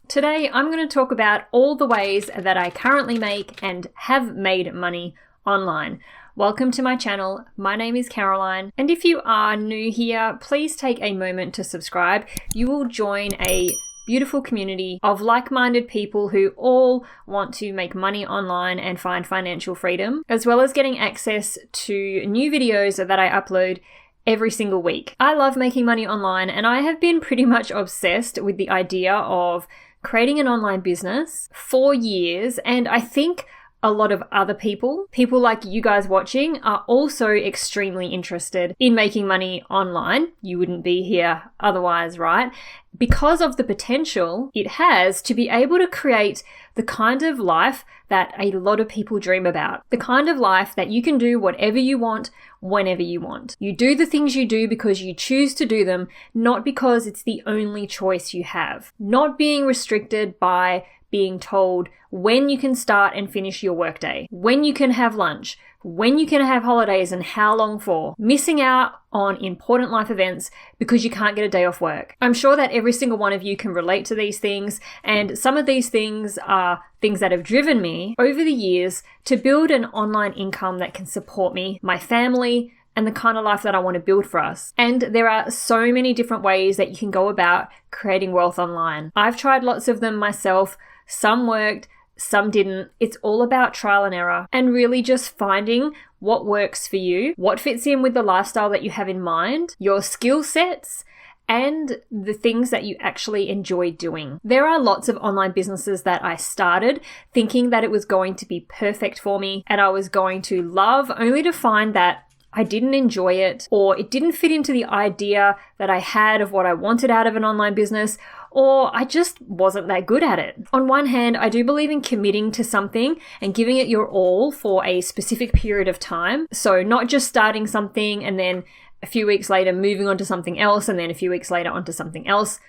Today, I'm going to talk about all the ways that I currently make and have made money online. Welcome to my channel. My name is Caroline, and if you are new here, please take a moment to subscribe. You will join a beautiful community of like-minded people who all want to make money online and find financial freedom, as well as getting access to new videos that I upload every single week. I love making money online, and I have been pretty much obsessed with the idea of creating an online business for years, and I think a lot of other people like you guys watching, are also extremely interested in making money online. You wouldn't be here otherwise, right? Because of the potential it has to be able to create the kind of life that a lot of people dream about. The kind of life that you can do whatever you want, whenever you want. You do the things you do because you choose to do them, not because it's the only choice you have. Not being restricted by being told when you can start and finish your workday, when you can have lunch, when you can have holidays and how long for. Missing out on important life events because you can't get a day off work. I'm sure that every single one of you can relate to these things, and some of these things are things that have driven me over the years to build an online income that can support me, my family, and the kind of life that I want to build for us. And there are so many different ways that you can go about creating wealth online. I've tried lots of them myself. Some worked, some didn't. It's all about trial and error and really just finding what works for you, what fits in with the lifestyle that you have in mind, your skill sets, and the things that you actually enjoy doing. There are lots of online businesses that I started thinking that it was going to be perfect for me and I was going to love, only to find that I didn't enjoy it, or it didn't fit into the idea that I had of what I wanted out of an online business, or I just wasn't that good at it. On one hand, I do believe in committing to something and giving it your all for a specific period of time. So not just starting something and then a few weeks later moving on to something else and then a few weeks later onto something else.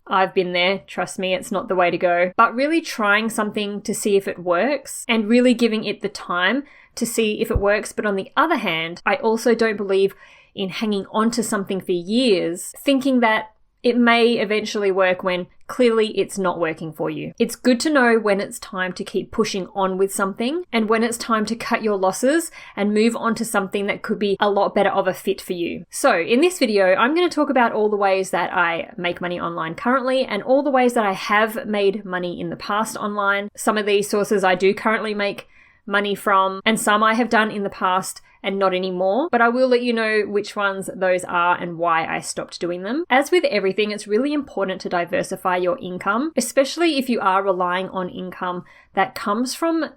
I've been there, trust me, it's not the way to go. But really trying something to see if it works and really giving it the time to see if it works. But on the other hand, I also don't believe in hanging on to something for years, thinking that it may eventually work when clearly it's not working for you. It's good to know when it's time to keep pushing on with something and when it's time to cut your losses and move on to something that could be a lot better of a fit for you. So in this video, I'm going to talk about all the ways that I make money online currently and all the ways that I have made money in the past online. Some of these sources I do currently make money from, and some I have done in the past and not anymore, but I will let you know which ones those are and why I stopped doing them. As with everything, it's really important to diversify your income, especially if you are relying on income that comes from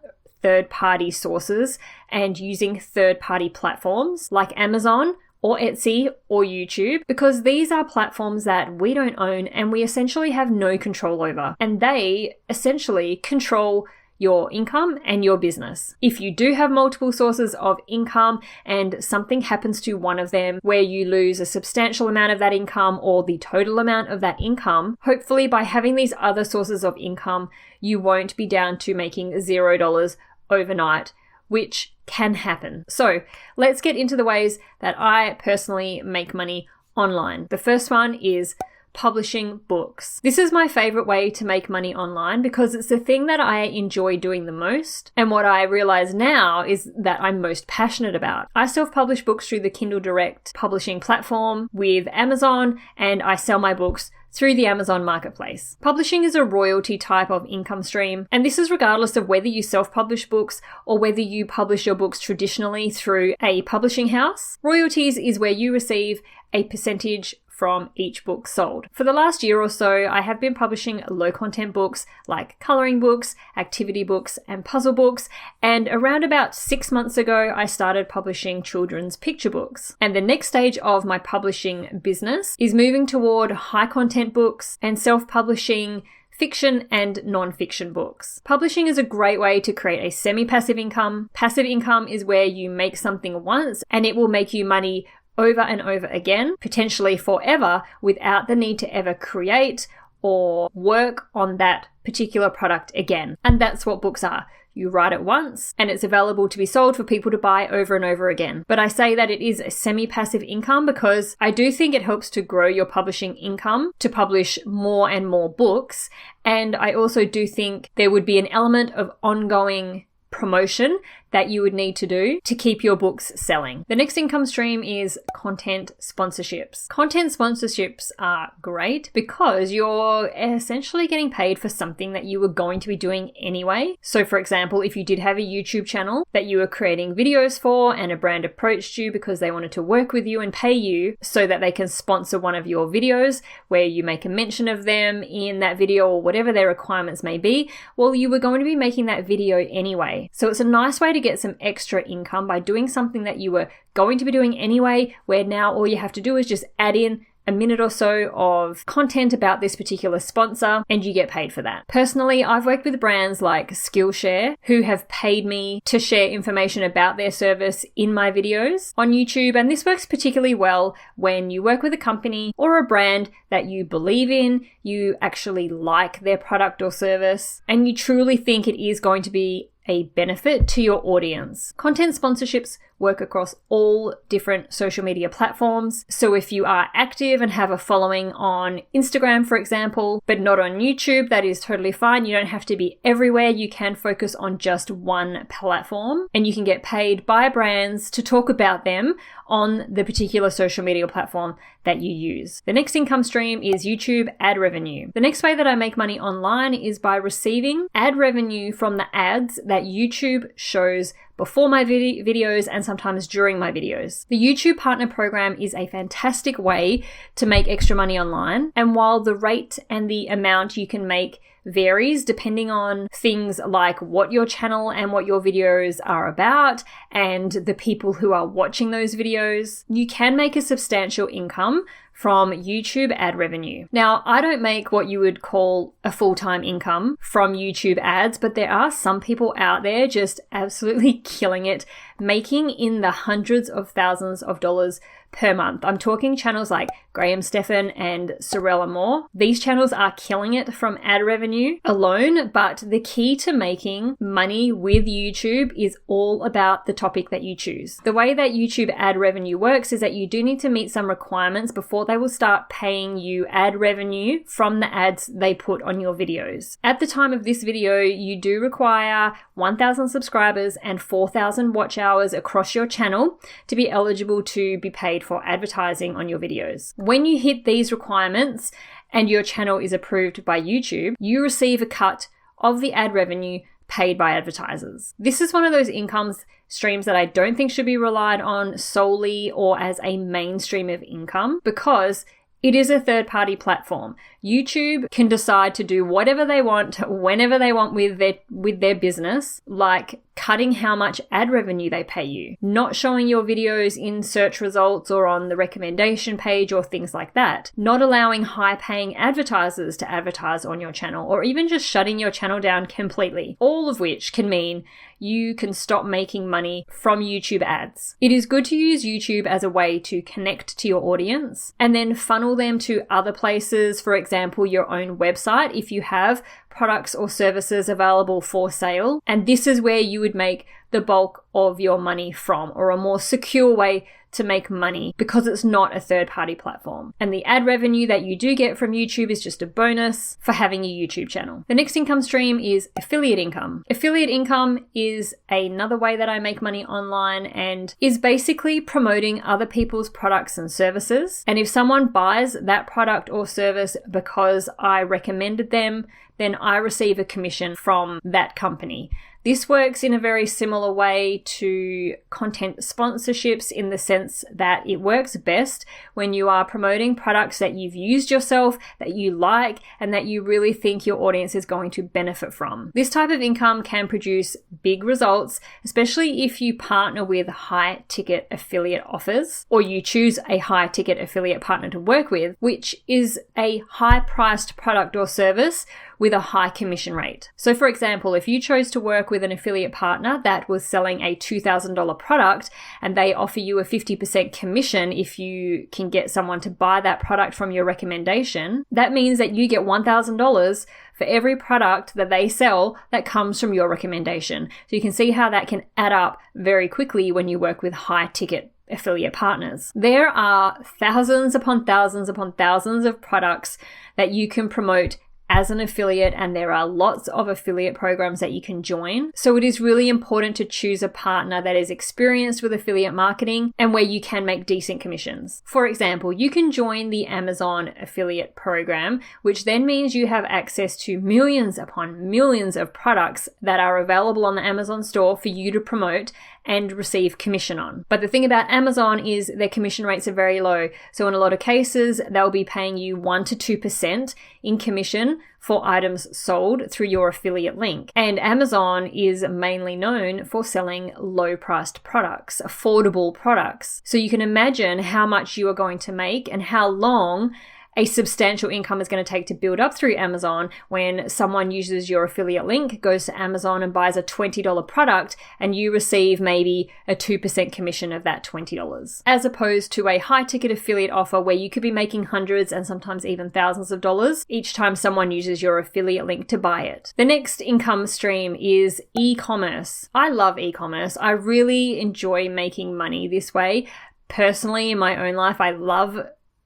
third-party sources and using third-party platforms like Amazon or Etsy or YouTube, because these are platforms that we don't own and we essentially have no control over, and they essentially control your income and your business. If you do have multiple sources of income and something happens to one of them where you lose a substantial amount of that income or the total amount of that income, hopefully by having these other sources of income, you won't be down to making $0 overnight, which can happen. So let's get into the ways that I personally make money online. The first one is publishing books. This is my favorite way to make money online because it's the thing that I enjoy doing the most, and what I realize now is that I'm most passionate about. I self-publish books through the Kindle Direct publishing platform with Amazon, and I sell my books through the Amazon marketplace. Publishing is a royalty type of income stream, and this is regardless of whether you self-publish books or whether you publish your books traditionally through a publishing house. Royalties is where you receive a percentage from each book sold. For the last year or so, I have been publishing low content books like coloring books, activity books, and puzzle books. And around about 6 months ago, I started publishing children's picture books. And the next stage of my publishing business is moving toward high content books and self-publishing fiction and non-fiction books. Publishing is a great way to create a semi-passive income. Passive income is where you make something once and it will make you money over and over again, potentially forever, without the need to ever create or work on that particular product again. And that's what books are. You write it once and it's available to be sold for people to buy over and over again. But I say that it is a semi-passive income because I do think it helps to grow your publishing income to publish more and more books. And I also do think there would be an element of ongoing promotion that you would need to do to keep your books selling. The next income stream is content sponsorships. Content sponsorships are great because you're essentially getting paid for something that you were going to be doing anyway. So for example, if you did have a YouTube channel that you were creating videos for and a brand approached you because they wanted to work with you and pay you so that they can sponsor one of your videos where you make a mention of them in that video or whatever their requirements may be, well, you were going to be making that video anyway. So it's a nice way to get some extra income by doing something that you were going to be doing anyway, where now all you have to do is just add in a minute or so of content about this particular sponsor and you get paid for that. Personally, I've worked with brands like Skillshare who have paid me to share information about their service in my videos on YouTube, and this works particularly well when you work with a company or a brand that you believe in, you actually like their product or service, and you truly think it is going to be a benefit to your audience. Content sponsorships work across all different social media platforms. So if you are active and have a following on Instagram, for example, but not on YouTube, that is totally fine. You don't have to be everywhere. You can focus on just one platform and you can get paid by brands to talk about them on the particular social media platform that you use. The next income stream is YouTube ad revenue. The next way that I make money online is by receiving ad revenue from the ads that YouTube shows before my videos and sometimes during my videos. The YouTube Partner Program is a fantastic way to make extra money online. And while the rate and the amount you can make varies depending on things like what your channel and what your videos are about and the people who are watching those videos, you can make a substantial income from YouTube ad revenue. Now, I don't make what you would call a full-time income from YouTube ads, but there are some people out there just absolutely killing it, making in the hundreds of thousands of dollars per month. I'm talking channels like Graham Stephan and Sorella Moore. These channels are killing it from ad revenue alone, but the key to making money with YouTube is all about the topic that you choose. The way that YouTube ad revenue works is that you do need to meet some requirements before they will start paying you ad revenue from the ads they put on your videos. At the time of this video, you do require 1,000 subscribers and 4,000 watch hours across your channel to be eligible to be paid for advertising on your videos. When you hit these requirements and your channel is approved by YouTube, you receive a cut of the ad revenue paid by advertisers. This is one of those income streams that I don't think should be relied on solely or as a mainstream of income because it is a third-party platform. YouTube can decide to do whatever they want, whenever they want with their business, like cutting how much ad revenue they pay you, not showing your videos in search results or on the recommendation page or things like that, not allowing high-paying advertisers to advertise on your channel, or even just shutting your channel down completely, all of which can mean you can stop making money from YouTube ads. It is good to use YouTube as a way to connect to your audience and then funnel them to other places, for example, your own website if you have products or services available for sale. And this is where you would make the bulk of your money from, or a more secure way to make money because it's not a third-party platform. And the ad revenue that you do get from YouTube is just a bonus for having a YouTube channel. The next income stream is affiliate income. Affiliate income is another way that I make money online and is basically promoting other people's products and services. And if someone buys that product or service because I recommended them, then I receive a commission from that company. This works in a very similar way to content sponsorships in the sense that it works best when you are promoting products that you've used yourself, that you like, and that you really think your audience is going to benefit from. This type of income can produce big results, especially if you partner with high-ticket affiliate offers, or you choose a high-ticket affiliate partner to work with, which is a high-priced product or service with a high commission rate. So for example, if you chose to work with an affiliate partner that that was selling a $2,000 product and they offer you a 50% commission if you can get someone to buy that product from your recommendation, that means that you get $1,000 for every product that they sell that comes from your recommendation. So you can see how that can add up very quickly when you work with high ticket affiliate partners. There are thousands upon thousands upon thousands of products that you can promote as an affiliate, and there are lots of affiliate programs that you can join. So it is really important to choose a partner that is experienced with affiliate marketing and where you can make decent commissions. For example, you can join the Amazon affiliate program, which then means you have access to millions upon millions of products that are available on the Amazon store for you to promote and receive commission on. But the thing about Amazon is their commission rates are very low. So in a lot of cases, they'll be paying you 1 to 2% in commission for items sold through your affiliate link. And Amazon is mainly known for selling low-priced products, affordable products. So you can imagine how much you are going to make and how long a substantial income is going to take to build up through Amazon when someone uses your affiliate link, goes to Amazon and buys a $20 product, and you receive maybe a 2% commission of that $20, as opposed to a high ticket affiliate offer where you could be making hundreds and sometimes even thousands of dollars each time someone uses your affiliate link to buy it. The next income stream is e-commerce. I love e-commerce. I really enjoy making money this way. Personally, in my own life, I love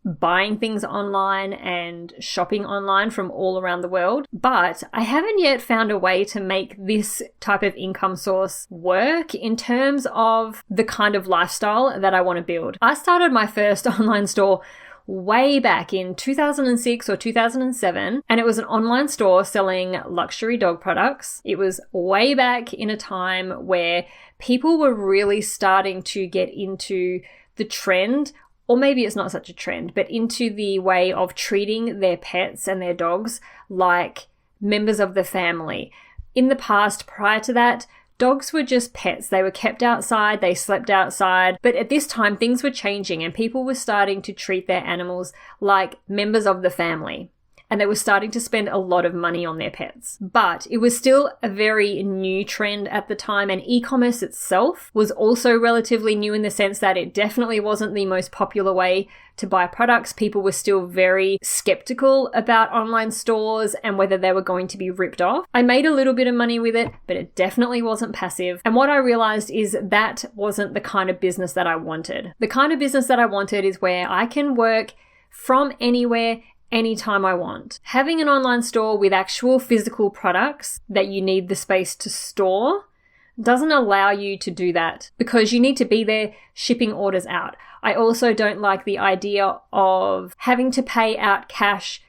buying things online and shopping online from all around the world, but I haven't yet found a way to make this type of income source work in terms of the kind of lifestyle that I want to build. I started my first online store way back in 2006 or 2007, and it was an online store selling luxury dog products. It was way back in a time where people were really starting to get into the trend, or maybe it's not such a trend, but into the way of treating their pets and their dogs like members of the family. In the past, prior to that, dogs were just pets. They were kept outside, they slept outside. But at this time, things were changing and people were starting to treat their animals like members of the family. And they were starting to spend a lot of money on their pets. But it was still a very new trend at the time, and e-commerce itself was also relatively new in the sense that it definitely wasn't the most popular way to buy products. People were still very skeptical about online stores and whether they were going to be ripped off. I made a little bit of money with it, but it definitely wasn't passive. And what I realized is that wasn't the kind of business that I wanted. The kind of business that I wanted is where I can work from anywhere, anytime I want. Having an online store with actual physical products that you need the space to store doesn't allow you to do that because you need to be there shipping orders out. I also don't like the idea of having to pay out cash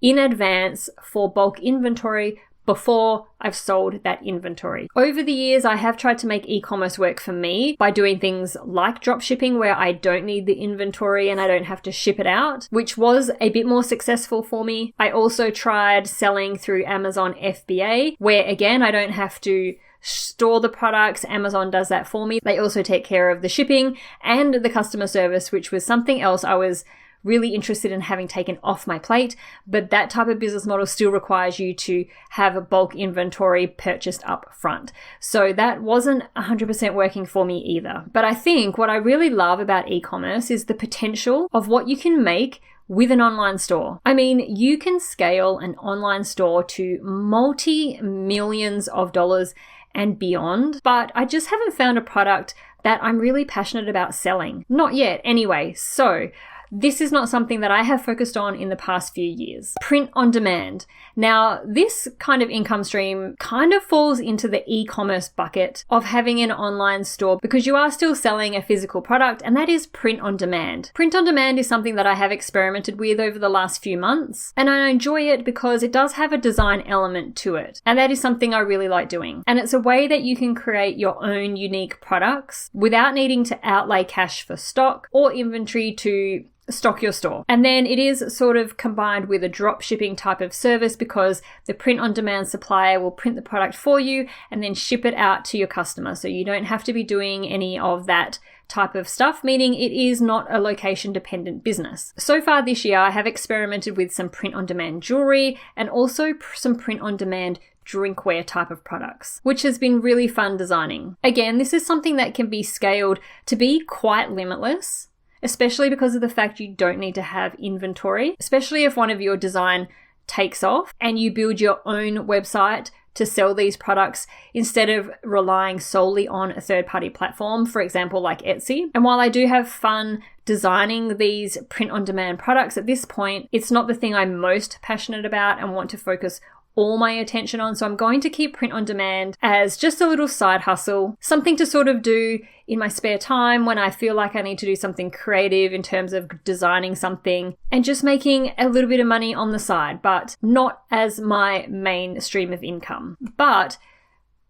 in advance for bulk inventory before I've sold that inventory. Over the years, I have tried to make e-commerce work for me by doing things like drop shipping where I don't need the inventory and I don't have to ship it out, which was a bit more successful for me. I also tried selling through Amazon FBA, where again, I don't have to store the products. Amazon does that for me. They also take care of the shipping and the customer service, which was something else I was really interested in having taken off my plate, but that type of business model still requires you to have a bulk inventory purchased up front. So that wasn't 100% working for me either. But I think what I really love about e-commerce is the potential of what you can make with an online store. I mean, you can scale an online store to multi-millions of dollars and beyond, but I just haven't found a product that I'm really passionate about selling. Not yet, anyway. So this is not something that I have focused on in the past few years. Print on demand. Now, this kind of income stream kind of falls into the e-commerce bucket of having an online store because you are still selling a physical product, and that is print on demand. Print on demand is something that I have experimented with over the last few months, and I enjoy it because it does have a design element to it, and that is something I really like doing. And it's a way that you can create your own unique products without needing to outlay cash for stock or inventory to stock your store. And then it is sort of combined with a drop shipping type of service because the print on demand supplier will print the product for you and then ship it out to your customer. So you don't have to be doing any of that type of stuff, meaning it is not a location dependent business. So far this year, I have experimented with some print on demand jewelry and also some print on demand drinkware type of products, which has been really fun designing. Again, this is something that can be scaled to be quite limitless, especially because of the fact you don't need to have inventory, especially if one of your design takes off and you build your own website to sell these products instead of relying solely on a third-party platform, for example, like Etsy. And while I do have fun designing these print-on-demand products, at this point, it's not the thing I'm most passionate about and want to focus all my attention on. So I'm going to keep print on demand as just a little side hustle, something to sort of do in my spare time when I feel like I need to do something creative in terms of designing something and just making a little bit of money on the side, but not as my main stream of income. But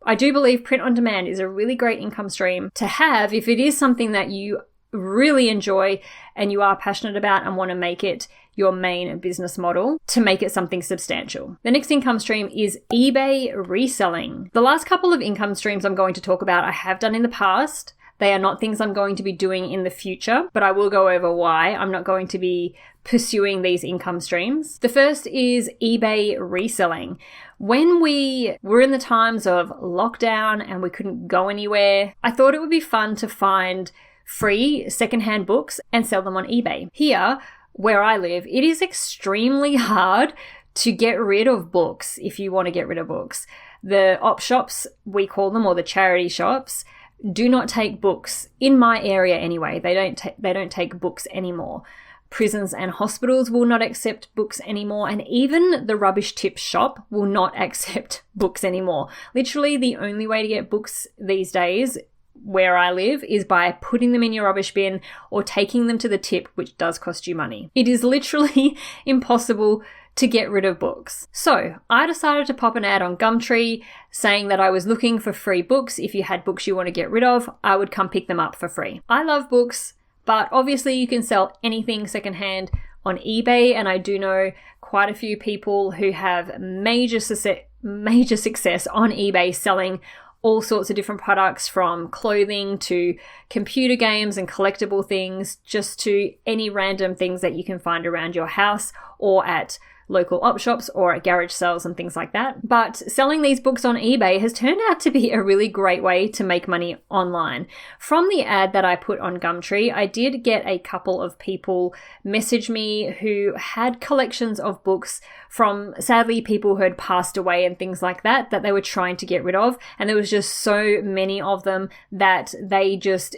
I do believe print on demand is a really great income stream to have if it is something that you really enjoy and you are passionate about and want to make it your main business model to make it something substantial. The next income stream is eBay reselling. The last couple of income streams I'm going to talk about I have done in the past. They are not things I'm going to be doing in the future, but I will go over why I'm not going to be pursuing these income streams. The first is eBay reselling. When we were in the times of lockdown and we couldn't go anywhere, I thought it would be fun to find free secondhand books and sell them on eBay. Here, where I live, it is extremely hard to get rid of books if you want to get rid of books. The op shops, we call them, or the charity shops, do not take books in my area anyway. They don't take books anymore. Prisons and hospitals will not accept books anymore, and even the rubbish tip shop will not accept books anymore. Literally, the only way to get books these days where I live is by putting them in your rubbish bin or taking them to the tip, which does cost you money. It is literally impossible to get rid of books. So I decided to pop an ad on Gumtree saying that I was looking for free books. If you had books you want to get rid of, I would come pick them up for free. I love books, but obviously you can sell anything secondhand on eBay, and I do know quite a few people who have major success on eBay selling all sorts of different products, from clothing to computer games and collectible things, just to any random things that you can find around your house or at local op shops or at garage sales and things like that. But selling these books on eBay has turned out to be a really great way to make money online. From the ad that I put on Gumtree, I did get a couple of people message me who had collections of books from, sadly, people who had passed away and things like that they were trying to get rid of. And there was just so many of them that they just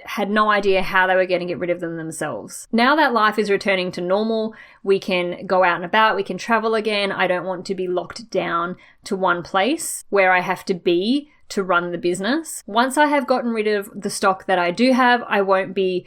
had no idea how they were going to get rid of them themselves. Now that life is returning to normal, we can go out and about, we can travel again. I don't want to be locked down to one place where I have to be to run the business. Once I have gotten rid of the stock that I do have, I won't be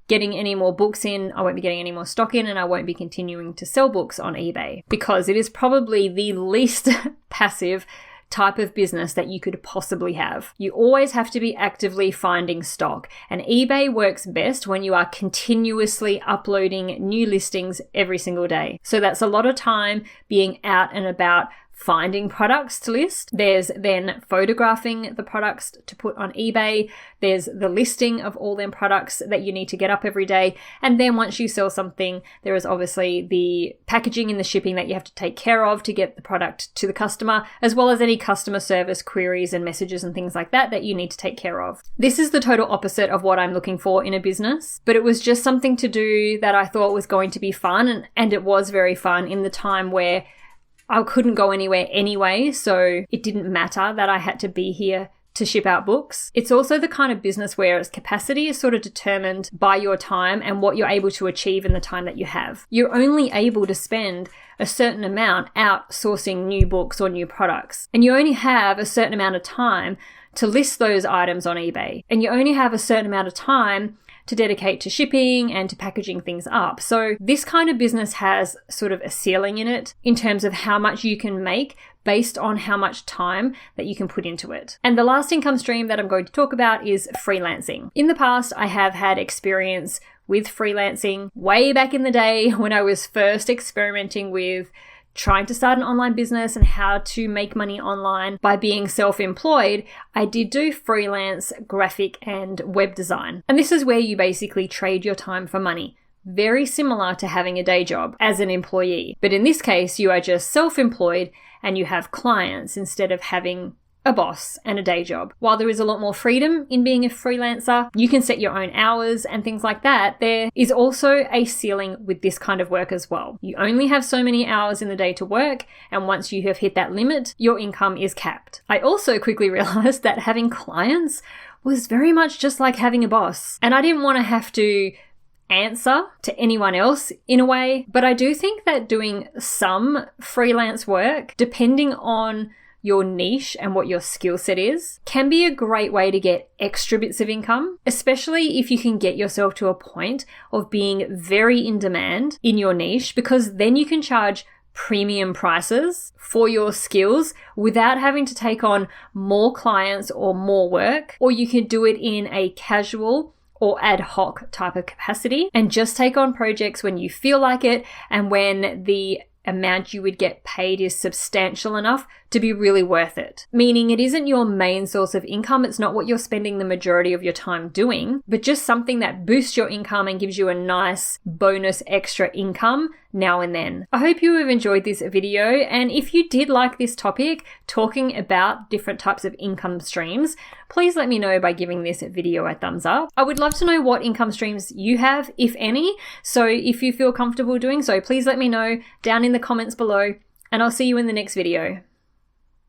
getting any more books in, I won't be getting any more stock in, and I won't be continuing to sell books on eBay, because it is probably the least passive type of business that you could possibly have. You always have to be actively finding stock, and eBay works best when you are continuously uploading new listings every single day. So that's a lot of time being out and about finding products to list. There's then photographing the products to put on eBay. There's the listing of all them products that you need to get up every day. And then once you sell something, there is obviously the packaging and the shipping that you have to take care of to get the product to the customer, as well as any customer service queries and messages and things like that you need to take care of. This is the total opposite of what I'm looking for in a business, but it was just something to do that I thought was going to be fun, and it was very fun in the time where I couldn't go anywhere anyway, so it didn't matter that I had to be here to ship out books. It's also the kind of business where its capacity is sort of determined by your time and what you're able to achieve in the time that you have. You're only able to spend a certain amount outsourcing new books or new products, and you only have a certain amount of time to list those items on eBay, and you only have a certain amount of time to dedicate to shipping and to packaging things up. So this kind of business has sort of a ceiling in it in terms of how much you can make based on how much time that you can put into it. And the last income stream that I'm going to talk about is freelancing. In the past, I have had experience with freelancing way back in the day when I was first experimenting with trying to start an online business and how to make money online by being self-employed. I did do freelance graphic and web design. And this is where you basically trade your time for money. very similar to having a day job as an employee. But in this case, you are just self-employed and you have clients instead of having a boss and a day job. While there is a lot more freedom in being a freelancer, you can set your own hours and things like that. There is also a ceiling with this kind of work as well. You only have so many hours in the day to work, and once you have hit that limit, your income is capped. I also quickly realized that having clients was very much just like having a boss, and I didn't want to have to answer to anyone else in a way, but I do think that doing some freelance work, depending on your niche and what your skill set is, can be a great way to get extra bits of income, especially if you can get yourself to a point of being very in demand in your niche, because then you can charge premium prices for your skills without having to take on more clients or more work, or you could do it in a casual or ad hoc type of capacity and just take on projects when you feel like it and when the amount you would get paid is substantial enough to be really worth it. Meaning it isn't your main source of income, it's not what you're spending the majority of your time doing, but just something that boosts your income and gives you a nice bonus extra income now and then. I hope you have enjoyed this video, and if you did like this topic, talking about different types of income streams, please let me know by giving this video a thumbs up. I would love to know what income streams you have, if any, so if you feel comfortable doing so, please let me know down in the comments below, and I'll see you in the next video.